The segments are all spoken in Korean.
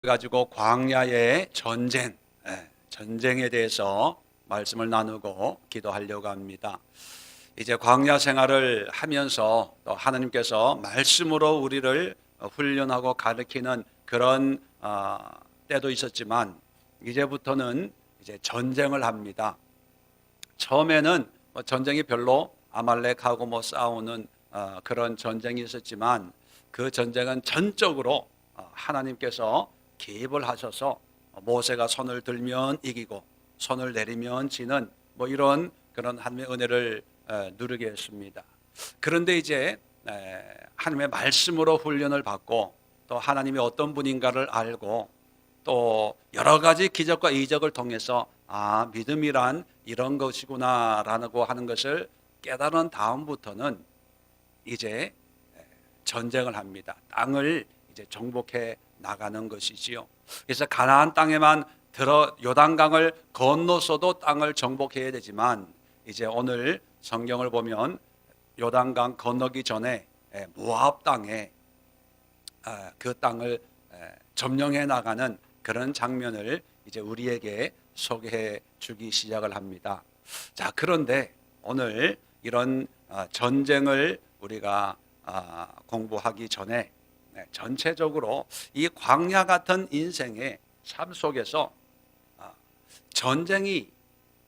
가지고 광야의 전쟁에 대해서 말씀을 나누고 기도하려고 합니다. 이제 광야 생활을 하면서 또 하나님께서 말씀으로 우리를 훈련하고 가르치는 그런 때도 있었지만 이제부터는 이제 전쟁을 합니다. 처음에는 전쟁이 별로 아말렉하고 싸우는 그런 전쟁이 있었지만 그 전쟁은 전적으로 하나님께서 개입을 하셔서 모세가 손을 들면 이기고 손을 내리면 지는 이런 그런 하나님의 은혜를 누리게 했습니다. 그런데 이제 하나님의 말씀으로 훈련을 받고 또 하나님이 어떤 분인가를 알고 또 여러 가지 기적과 이적을 통해서 믿음이란 이런 것이구나라고 하는 것을 깨달은 다음부터는 이제 전쟁을 합니다. 땅을 이제 정복해 나가는 것이지요. 그래서 가나안 땅에만 들어 요단강을 건너서도 땅을 정복해야 되지만 이제 오늘 성경을 보면 요단강 건너기 전에 모압 땅에 그 땅을 점령해 나가는 그런 장면을 이제 우리에게 소개해 주기 시작을 합니다. 자, 그런데 오늘 이런 전쟁을 우리가 공부하기 전에 전체적으로 이 광야 같은 인생의 삶 속에서 전쟁이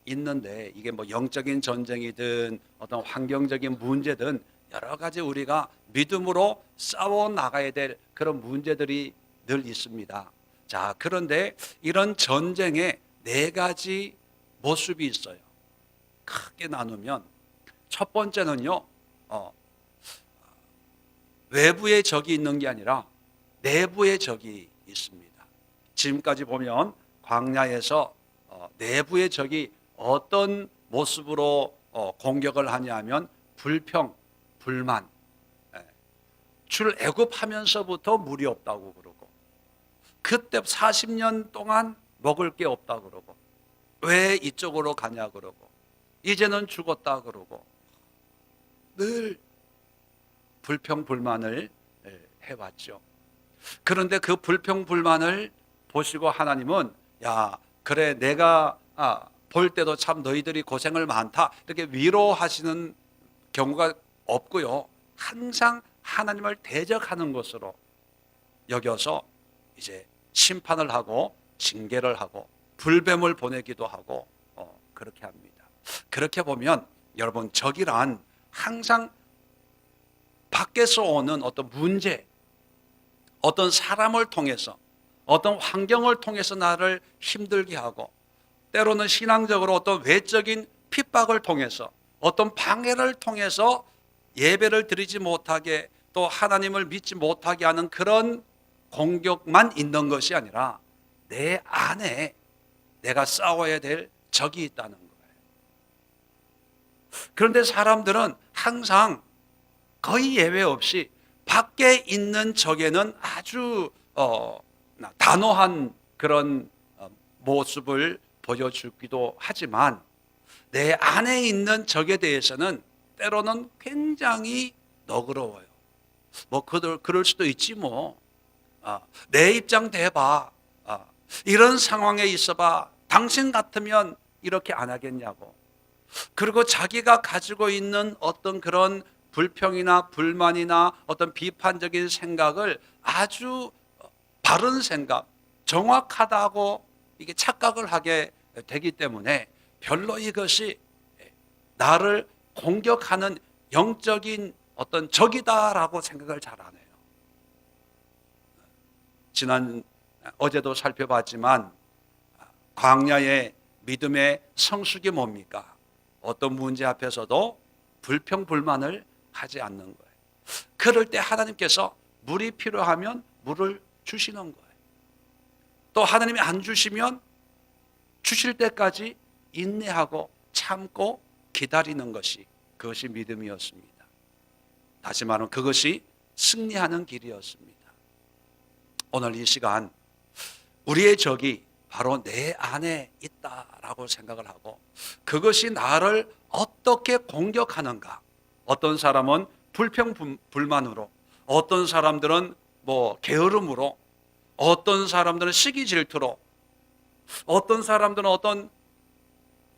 있는데 이게 영적인 전쟁이든 어떤 환경적인 문제든 여러 가지 우리가 믿음으로 싸워 나가야 될 그런 문제들이 늘 있습니다. 자, 그런데 이런 전쟁에 네 가지 모습이 있어요. 크게 나누면 첫 번째는요, 외부의 적이 있는 게 아니라 내부의 적이 있습니다. 지금까지 보면 광야에서 내부의 적이 어떤 모습으로 공격을 하냐면 불평, 불만, 출애굽하면서부터 물이 없다고 그러고 그때 40년 동안 먹을 게 없다 그러고 왜 이쪽으로 가냐 그러고 이제는 죽었다 그러고 늘 불평불만을 해왔죠. 그런데 그 불평불만을 보시고 하나님은 그래 내가 볼 때도 참 너희들이 고생을 많다 이렇게 위로하시는 경우가 없고요. 항상 하나님을 대적하는 것으로 여겨서 이제 심판을 하고 징계를 하고 불뱀을 보내기도 하고 그렇게 합니다. 그렇게 보면 여러분 적이란 항상 밖에서 오는 어떤 문제, 어떤 사람을 통해서 어떤 환경을 통해서 나를 힘들게 하고 때로는 신앙적으로 어떤 외적인 핍박을 통해서 어떤 방해를 통해서 예배를 드리지 못하게 또 하나님을 믿지 못하게 하는 그런 공격만 있는 것이 아니라 내 안에 내가 싸워야 될 적이 있다는 거예요. 그런데 사람들은 항상 거의 예외 없이 밖에 있는 적에는 아주 단호한 그런 모습을 보여주기도 하지만 내 안에 있는 적에 대해서는 때로는 굉장히 너그러워요. 그럴 수도 있지 내 입장 대봐. 이런 상황에 있어봐. 당신 같으면 이렇게 안 하겠냐고. 그리고 자기가 가지고 있는 어떤 그런 불평이나 불만이나 어떤 비판적인 생각을 아주 바른 생각, 정확하다고 이게 착각을 하게 되기 때문에 별로 이것이 나를 공격하는 영적인 어떤 적이다라고 생각을 잘 안 해요. 어제도 살펴봤지만 광야의 믿음의 성숙이 뭡니까? 어떤 문제 앞에서도 불평불만을 하지 않는 거예요. 그럴 때 하나님께서 물이 필요하면 물을 주시는 거예요. 또 하나님이 안 주시면 주실 때까지 인내하고 참고 기다리는 것이 그것이 믿음이었습니다. 다시 말하면 그것이 승리하는 길이었습니다. 오늘 이 시간 우리의 적이 바로 내 안에 있다라고 생각을 하고 그것이 나를 어떻게 공격하는가. 어떤 사람은 불평불만으로, 어떤 사람들은 게으름으로, 어떤 사람들은 시기 질투로, 어떤 사람들은 어떤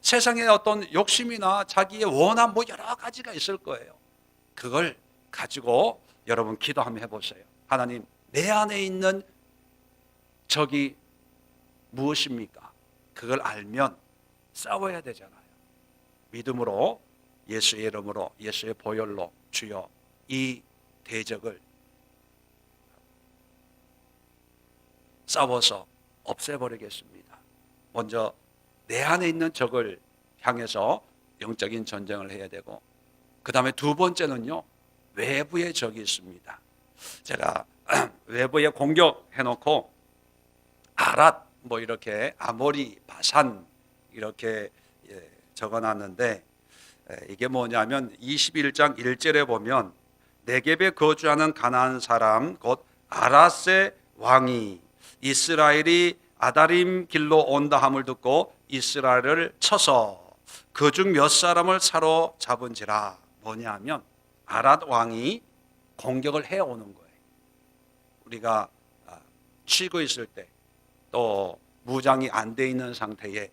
세상의 어떤 욕심이나 자기의 원함 뭐 여러 가지가 있을 거예요. 그걸 가지고 여러분 기도 한번 해보세요. 하나님, 내 안에 있는 적이 무엇입니까? 그걸 알면 싸워야 되잖아요. 믿음으로, 예수의 이름으로, 예수의 보혈로 주여 이 대적을 싸워서 없애버리겠습니다. 먼저 내 안에 있는 적을 향해서 영적인 전쟁을 해야 되고, 그 다음에 두 번째는요, 외부의 적이 있습니다. 제가 외부에 공격해놓고 아랏 뭐 이렇게 아모리, 바산 이렇게 적어놨는데, 이게 뭐냐면 21장 1절에 보면 네겝에 거주하는 가나안 사람 곧 아랏의 왕이 이스라엘이 아다림 길로 온다 함을 듣고 이스라엘을 쳐서 그 중 몇 사람을 사로잡은지라. 뭐냐면 아랏 왕이 공격을 해오는 거예요. 우리가 쉬고 있을 때, 또 무장이 안 돼 있는 상태에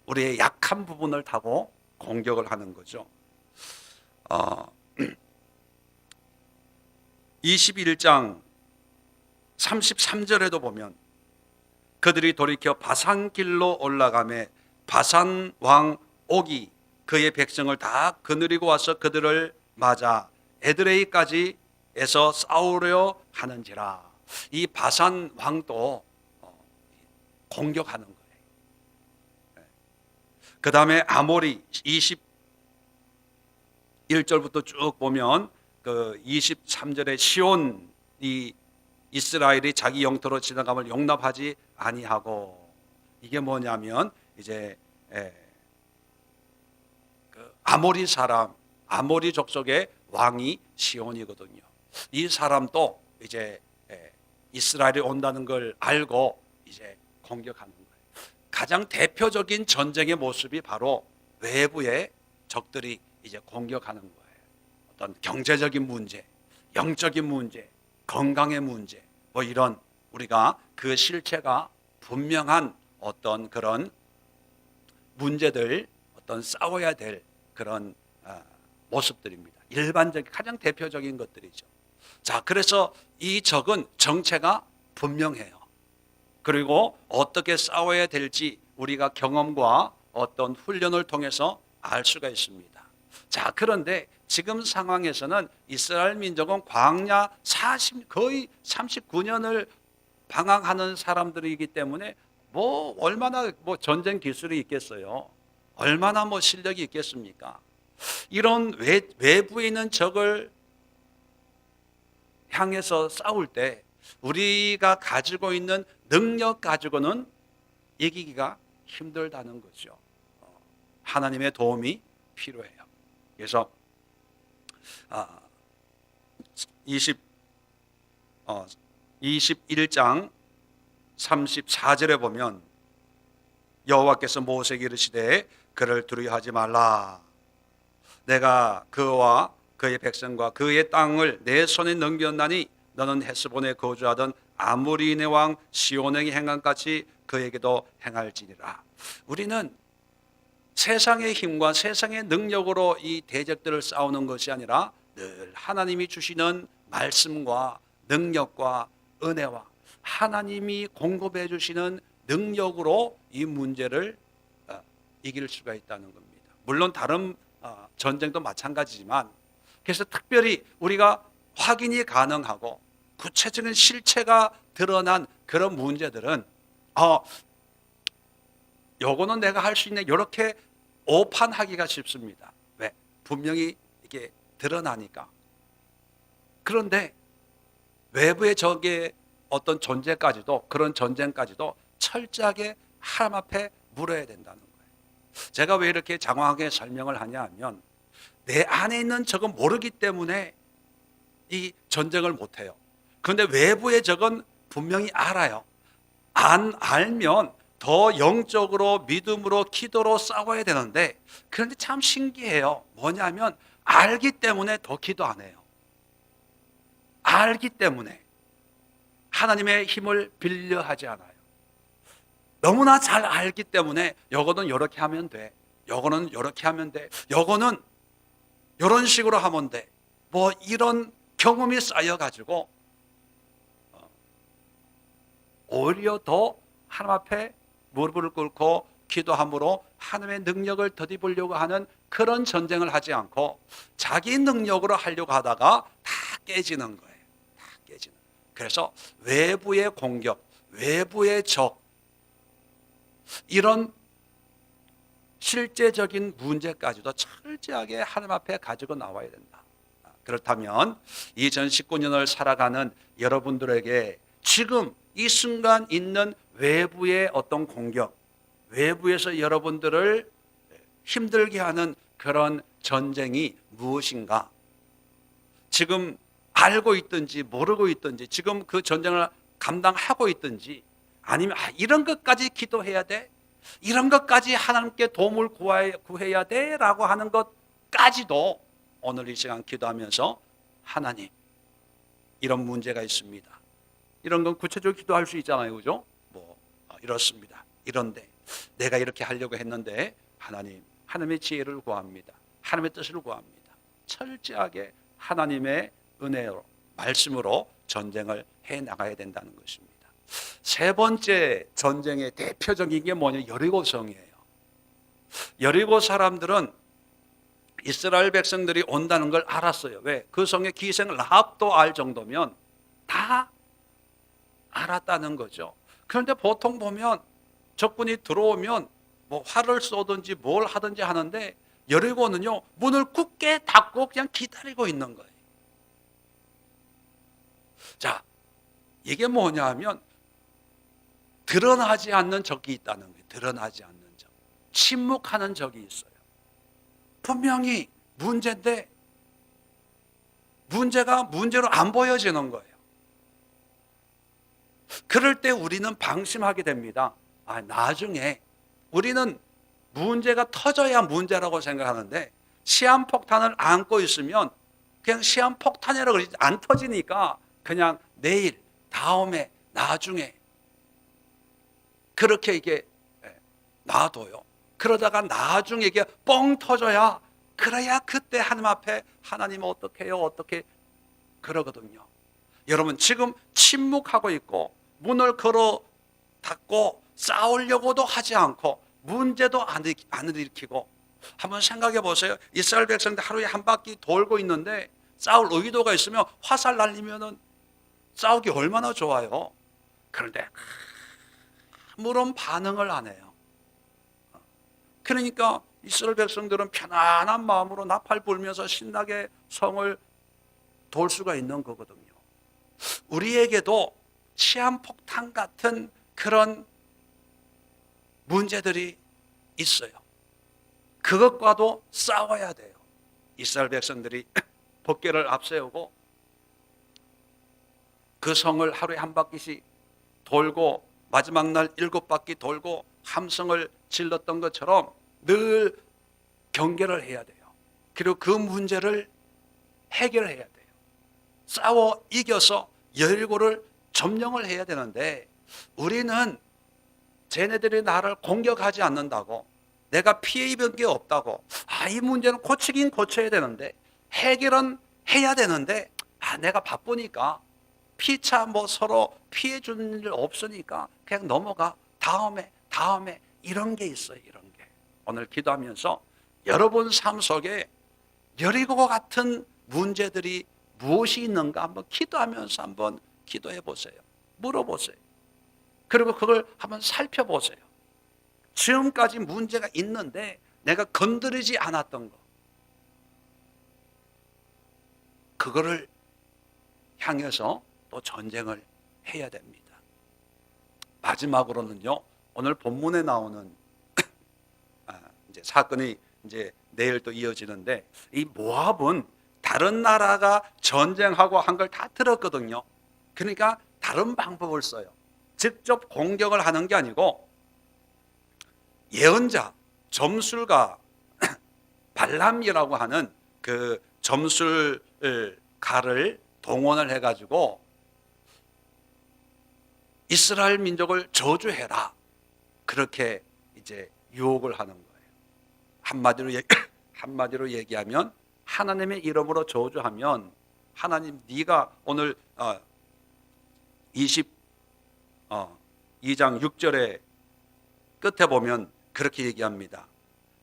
우리의 약한 부분을 타고 공격을 하는 거죠. 21장 33절에도 보면 그들이 돌이켜 바산길로 올라가매 바산 왕 옥이 그의 백성을 다 거느리고 와서 그들을 맞아 에드레이까지 에서 싸우려 하는지라. 이 바산 왕도 공격하는 거예요. 그 다음에 아모리 21절부터 쭉 보면 그 23절에 시온이 이스라엘이 자기 영토로 지나감을 용납하지 아니하고, 이게 뭐냐면 이제 그 아모리 사람, 아모리 족속의 왕이 시온이거든요. 이 사람도 이제 이스라엘이 온다는 걸 알고 이제 공격하는 거예요. 가장 대표적인 전쟁의 모습이 바로 외부의 적들이 이제 공격하는 거예요. 어떤 경제적인 문제, 영적인 문제, 건강의 문제, 뭐 이런 우리가 그 실체가 분명한 어떤 그런 문제들, 어떤 싸워야 될 그런 모습들입니다. 일반적인 가장 대표적인 것들이죠. 자, 그래서 이 적은 정체가 분명해요. 그리고 어떻게 싸워야 될지 우리가 경험과 어떤 훈련을 통해서 알 수가 있습니다. 자, 그런데 지금 상황에서는 이스라엘 민족은 광야 거의 39년을 방황하는 사람들이기 때문에 뭐 얼마나 뭐 전쟁 기술이 있겠어요. 얼마나 뭐 실력이 있겠습니까? 이런 외부에 있는 적을 향해서 싸울 때 우리가 가지고 있는 능력 가지고는 이기기가 힘들다는 거죠. 하나님의 도움이 필요해요. 그래서 21장 34절에 보면 여호와께서 모세에게 이르시되 그를 두려워하지 말라. 내가 그와 그의 백성과 그의 땅을 내 손에 넘겼나니 너는 헤스본에 거주하던 아모리인의 왕 시온에게 행한 같이 그에게도 행할지니라. 우리는 세상의 힘과 세상의 능력으로 이 대적들을 싸우는 것이 아니라 늘 하나님이 주시는 말씀과 능력과 은혜와 하나님이 공급해 주시는 능력으로 이 문제를 이길 수가 있다는 겁니다. 물론 다른 전쟁도 마찬가지지만, 그래서 특별히 우리가 확인이 가능하고 구체적인 실체가 드러난 그런 문제들은 요거는 내가 할 수 있네, 이렇게 오판하기가 쉽습니다. 왜? 분명히 이게 드러나니까. 그런데 외부의 적의 어떤 존재까지도, 그런 전쟁까지도 철저하게 하나님 앞에 물어야 된다는 거예요. 제가 왜 이렇게 장황하게 설명을 하냐 하면, 내 안에 있는 적은 모르기 때문에 이 전쟁을 못해요. 그런데 외부의 적은 분명히 알아요. 안 알면 더 영적으로 믿음으로 기도로 싸워야 되는데, 그런데 참 신기해요. 뭐냐면 알기 때문에 더 기도 안 해요. 알기 때문에. 하나님의 힘을 빌려 하지 않아요. 너무나 잘 알기 때문에 요거는 이렇게 하면 돼, 요거는 이렇게 하면 돼, 요거는 이런 식으로 하면 돼, 뭐 이런 경험이 쌓여가지고 오히려 더 하나님 앞에 무릎을 꿇고 기도함으로 하나님의 능력을 덧입으려고 하는 그런 전쟁을 하지 않고 자기 능력으로 하려고 하다가 다 깨지는 거예요. 다 깨지는. 그래서 외부의 공격, 외부의 적, 이런 실제적인 문제까지도 철저하게 하나님 앞에 가지고 나와야 된다. 그렇다면 2019년을 살아가는 여러분들에게 지금 이 순간 있는 외부의 어떤 공격, 외부에서 여러분들을 힘들게 하는 그런 전쟁이 무엇인가? 지금 알고 있든지 모르고 있든지, 지금 그 전쟁을 감당하고 있든지, 아니면 이런 것까지 기도해야 돼? 이런 것까지 하나님께 도움을 구해야 돼? 라고 하는 것까지도 오늘 이 시간 기도하면서 하나님, 이런 문제가 있습니다. 이런 건 구체적으로 기도할 수 있잖아요. 그죠? 이렇습니다. 이런데 내가 이렇게 하려고 했는데 하나님, 하나님의 지혜를 구합니다. 하나님의 뜻을 구합니다. 철저하게 하나님의 은혜로, 말씀으로 전쟁을 해 나가야 된다는 것입니다. 세 번째 전쟁의 대표적인 게 뭐냐? 여리고성이에요. 여리고 사람들은 이스라엘 백성들이 온다는 걸 알았어요. 왜? 그 성의 기생 라합도 알 정도면 다 알았다는 거죠. 그런데 보통 보면 적군이 들어오면 뭐 활을 쏘든지 뭘 하든지 하는데 여리고는요, 문을 굳게 닫고 그냥 기다리고 있는 거예요. 자, 이게 뭐냐 하면 드러나지 않는 적이 있다는 거예요. 드러나지 않는 적. 침묵하는 적이 있어요. 분명히 문제인데 문제가 문제로 안 보여지는 거예요. 그럴 때 우리는 방심하게 됩니다. 나중에 우리는 문제가 터져야 문제라고 생각하는데 시한폭탄을 안고 있으면 그냥 시한폭탄이라고 그러지, 안 터지니까 그냥 내일, 다음에, 나중에 그렇게 이게 놔둬요. 그러다가 나중에 이게 뻥 터져야, 그래야 그때 하나님 앞에 하나님 어떻게 해요? 어떻게 그러거든요. 여러분, 지금 침묵하고 있고 문을 걸어 닫고 싸우려고도 하지 않고 문제도 안 일으키고, 한번 생각해 보세요. 이스라엘 백성들 하루에 한 바퀴 돌고 있는데 싸울 의도가 있으면 화살 날리면은 싸우기 얼마나 좋아요. 그런데 아무런 반응을 안 해요. 그러니까 이스라엘 백성들은 편안한 마음으로 나팔 불면서 신나게 성을 돌 수가 있는 거거든요. 우리에게도 시한폭탄 같은 그런 문제들이 있어요. 그것과도 싸워야 돼요. 이스라엘 백성들이 법궤를 앞세우고 그 성을 하루에 한 바퀴씩 돌고 마지막 날 7바퀴 돌고 함성을 질렀던 것처럼 늘 경계를 해야 돼요. 그리고 그 문제를 해결해야 돼요. 싸워 이겨서 여리고를 점령을 해야 되는데 우리는 쟤네들이 나를 공격하지 않는다고, 내가 피해 입은 게 없다고, 이 문제는 고치긴 고쳐야 되는데, 해결은 해야 되는데, 내가 바쁘니까 피차 뭐 서로 피해 주는 일 없으니까 그냥 넘어가, 다음에 이런 게 있어요. 이런 게 오늘 기도하면서 여러분 삶 속에 여리고 같은 문제들이 무엇이 있는가 한번 기도하면서 한번 기도해 보세요. 물어보세요. 그리고 그걸 한번 살펴보세요. 지금까지 문제가 있는데 내가 건드리지 않았던 거, 그거를 향해서 또 전쟁을 해야 됩니다. 마지막으로는요, 오늘 본문에 나오는 이제 사건이 이제 내일 또 이어지는데, 이 모압은 다른 나라가 전쟁하고 한 걸 다 들었거든요. 그러니까 다른 방법을 써요. 직접 공격을 하는 게 아니고 예언자, 점술가 발람이라고 하는 그 점술가를 동원을 해가지고 이스라엘 민족을 저주해라. 그렇게 이제 유혹을 하는 거예요. 한마디로 얘기하면 하나님의 이름으로 저주하면 하나님 네가 오늘 22장 6절에 끝에 보면 그렇게 얘기합니다.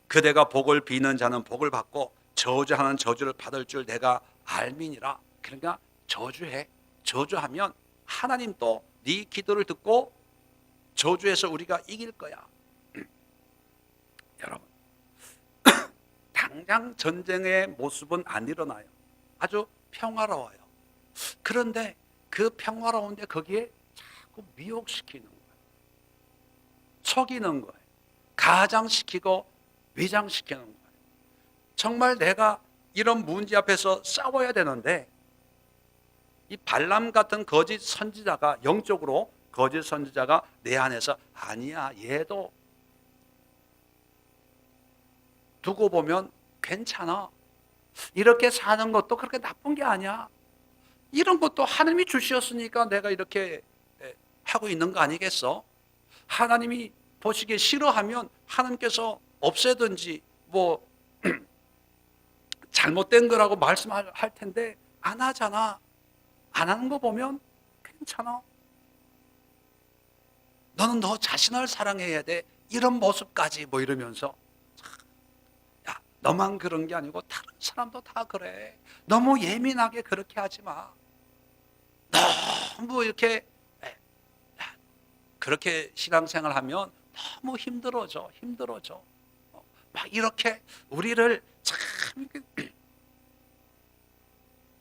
그대가 복을 비는 자는 복을 받고 저주하는 저주를 받을 줄 내가 알미니라. 그러니까 저주하면 하나님 또 네 기도를 듣고 저주해서 우리가 이길 거야. 여러분, 당장 전쟁의 모습은 안 일어나요. 아주 평화로워요. 그런데 그 평화로운데 거기에 자꾸 미혹시키는 거예요. 속이는 거예요. 가장시키고 위장시키는 거예요. 정말 내가 이런 문제 앞에서 싸워야 되는데 이 발람 같은 거짓 선지자가, 영적으로 거짓 선지자가 내 안에서 아니야, 얘도 두고 보면 괜찮아, 이렇게 사는 것도 그렇게 나쁜 게 아니야, 이런 것도 하나님이 주셨으니까 내가 이렇게 하고 있는 거 아니겠어? 하나님이 보시기에 싫어하면 하나님께서 없애든지 뭐 잘못된 거라고 말씀할 텐데 안 하잖아. 안 하는 거 보면 괜찮아. 너는 너 자신을 사랑해야 돼. 이런 모습까지 뭐 이러면서, 야, 너만 그런 게 아니고 다른 사람도 다 그래. 너무 예민하게 그렇게 하지 마. 너무 이렇게 그렇게 신앙생활 하면 너무 힘들어져. 막 이렇게 우리를 참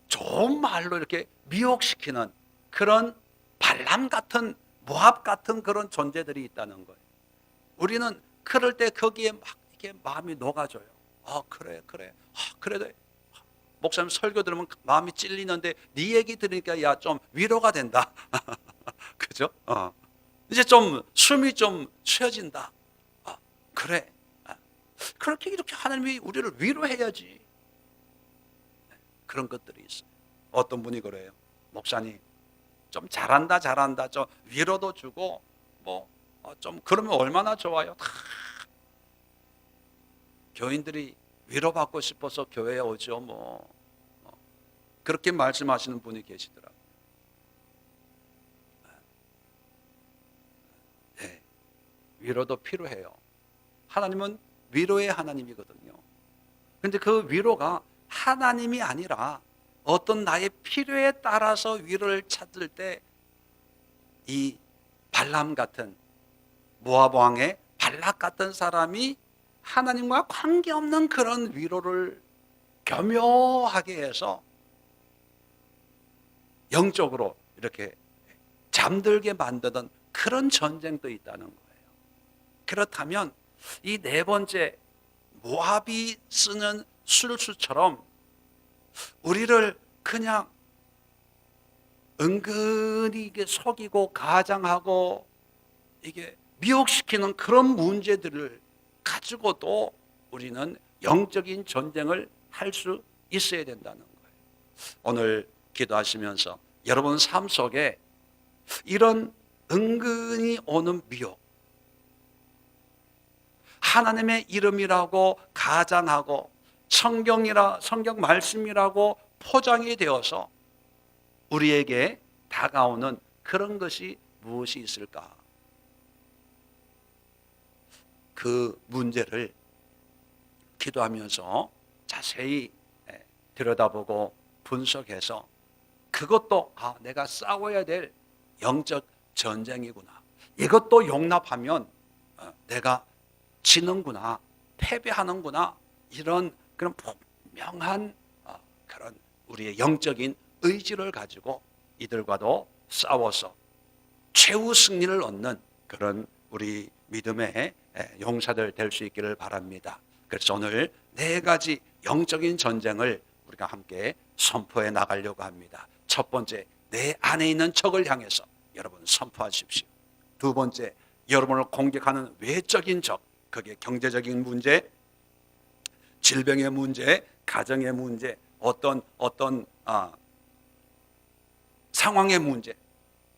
좋은 말로 이렇게 미혹시키는 그런 발람 같은, 모압 같은 그런 존재들이 있다는 거예요. 우리는 그럴 때 거기에 막 이렇게 마음이 녹아져요. 그래. 그래도 목사님 설교 들으면 마음이 찔리는데 네 얘기 들으니까 야, 좀 위로가 된다. 그죠? 이제 좀 숨이 좀 쉬어진다. 그래. 그렇게 이렇게 하나님이 우리를 위로해야지. 그런 것들이 있어요. 어떤 분이 그래요. 목사님, 좀 잘한다. 좀 위로도 주고 좀 그러면 얼마나 좋아요. 다 교인들이 위로받고 싶어서 교회에 오죠. 그렇게 말씀하시는 분이 계시더라고요. 네, 위로도 필요해요. 하나님은 위로의 하나님이거든요. 그런데 그 위로가 하나님이 아니라 어떤 나의 필요에 따라서 위로를 찾을 때 이 발람 같은, 모압 왕의 발락 같은 사람이 하나님과 관계없는 그런 위로를 교묘하게 해서 영적으로 이렇게 잠들게 만드는 그런 전쟁도 있다는 거예요. 그렇다면 이 네 번째, 모압이 쓰는 술수처럼 우리를 그냥 은근히 이게 속이고 가장하고 이게 미혹시키는 그런 문제들을 가지고도 우리는 영적인 전쟁을 할 수 있어야 된다는 거예요. 오늘 기도하시면서 여러분 삶 속에 이런 은근히 오는 미혹, 하나님의 이름이라고 가장하고 성경 말씀이라고 포장이 되어서 우리에게 다가오는 그런 것이 무엇이 있을까? 그 문제를 기도하면서 자세히 들여다보고 분석해서 그것도 내가 싸워야 될 영적 전쟁이구나. 이것도 용납하면 내가 지는구나, 패배하는구나, 이런 그런 분명한 그런 우리의 영적인 의지를 가지고 이들과도 싸워서 최후 승리를 얻는 그런 우리 믿음의 용사들 될 수 있기를 바랍니다. 그래서 오늘 네 가지 영적인 전쟁을 우리가 함께 선포해 나가려고 합니다. 첫 번째, 내 안에 있는 적을 향해서 여러분 선포하십시오. 두 번째, 여러분을 공격하는 외적인 적, 그게 경제적인 문제, 질병의 문제, 가정의 문제, 어떤 상황의 문제,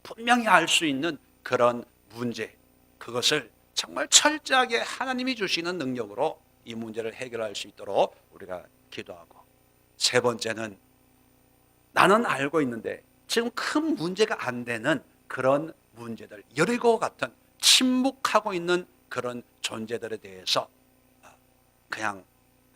분명히 알 수 있는 그런 문제, 그것을 정말 철저하게 하나님이 주시는 능력으로 이 문제를 해결할 수 있도록 우리가 기도하고, 세 번째는 나는 알고 있는데 지금 큰 문제가 안 되는 그런 문제들, 여리고 같은 침묵하고 있는 그런 존재들에 대해서 그냥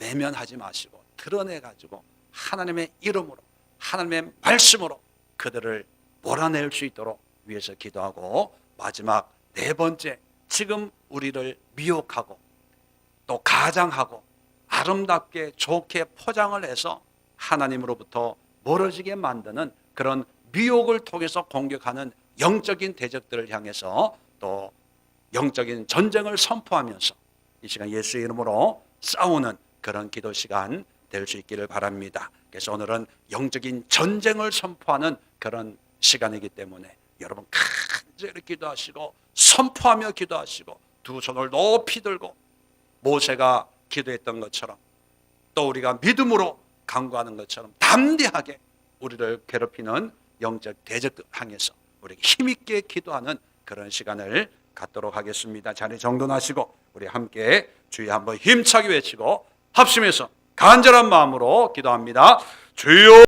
외면하지 마시고 드러내가지고 하나님의 이름으로, 하나님의 말씀으로 그들을 몰아낼 수 있도록 위해서 기도하고, 마지막 네 번째, 지금 우리를 미혹하고 또 가장하고 아름답게 좋게 포장을 해서 하나님으로부터 멀어지게 만드는 그런 미혹을 통해서 공격하는 영적인 대적들을 향해서 또 영적인 전쟁을 선포하면서 이 시간 예수의 이름으로 싸우는 그런 기도 시간 될 수 있기를 바랍니다. 그래서 오늘은 영적인 전쟁을 선포하는 그런 시간이기 때문에 여러분 간절히 기도하시고 선포하며 기도하시고 두 손을 높이 들고 모세가 기도했던 것처럼 또 우리가 믿음으로 간구하는 것처럼 담대하게 우리를 괴롭히는 영적 대적들 향해서 우리 힘있게 기도하는 그런 시간을 갖도록 하겠습니다. 자리 정돈하시고 우리 함께 주여 한번 힘차게 외치고 합심해서 간절한 마음으로 기도합니다. 주여